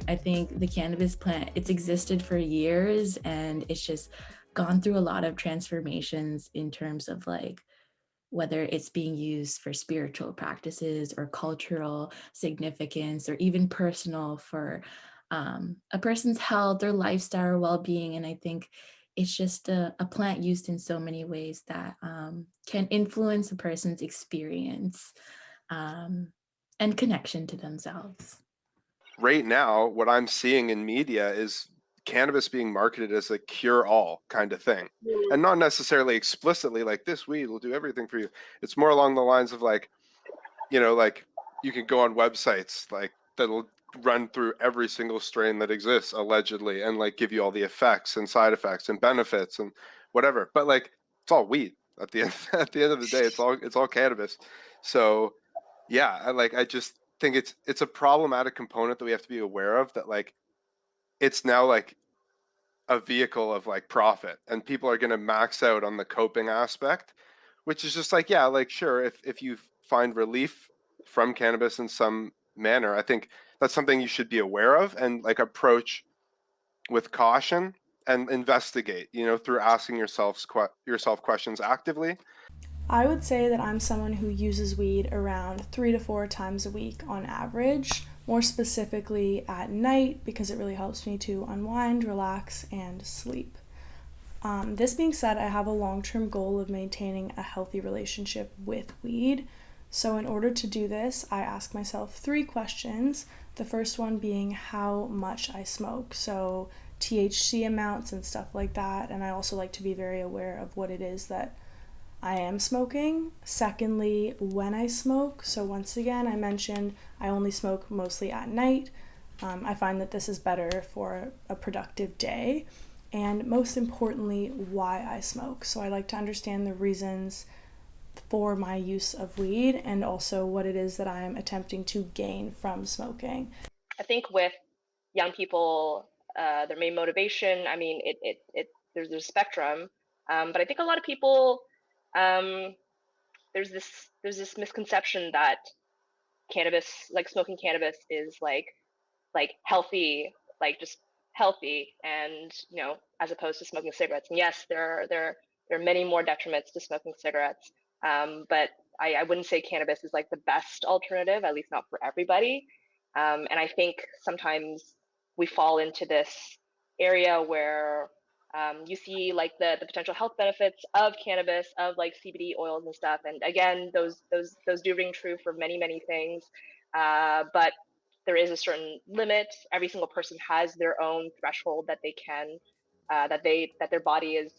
I think the cannabis plant, it's existed for years and it's just gone through a lot of transformations in terms of like whether it's being used for spiritual practices or cultural significance or even personal for a person's health or lifestyle or well-being. And I think it's just a plant used in so many ways that can influence a person's experience um, and connection to themselves. Right now, what I'm seeing in media is cannabis being marketed as a cure-all kind of thing. And not necessarily explicitly like this weed will do everything for you. It's more along the lines of like, like you can go on websites like that'll run through every single strain that exists allegedly and like give you all the effects and side effects and benefits and whatever. But like it's all weed at the end at the end of the day. It's all cannabis. So yeah, I just think it's a problematic component that we have to be aware of, that like it's now like a vehicle of like profit, and people are going to max out on the coping aspect, which is just like, yeah, like sure, if you find relief from cannabis in some manner, I think that's something you should be aware of and like approach with caution and investigate, through asking yourself questions actively. I would say that I'm someone who uses weed around 3 to 4 times a week on average, more specifically at night because it really helps me to unwind, relax, and sleep. This being said, I have a long term goal of maintaining a healthy relationship with weed. So, in order to do this, I ask myself 3 questions. The first one being how much I smoke, so THC amounts and stuff like that. And I also like to be very aware of what it is that I am smoking. Secondly, when I smoke. So, once again, I mentioned I only smoke mostly at night. I find that this is better for a productive day. And most importantly, why I smoke. So, I like to understand the reasons for my use of weed and also what it is that I am attempting to gain from smoking. I think with young people, their main motivation, I mean, there's a spectrum, but I think a lot of people, um, there's this misconception that cannabis, like smoking cannabis, is like healthy, like just healthy, and as opposed to smoking cigarettes. And yes, there are many more detriments to smoking cigarettes, but I wouldn't say cannabis is like the best alternative, at least not for everybody. And I think sometimes we fall into this area where you see like the potential health benefits of cannabis, of like CBD oils and stuff. And again, those do ring true for many things. But there is a certain limit. Every single person has their own threshold that they can that their body is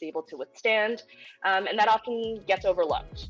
able to withstand, and that often gets overlooked.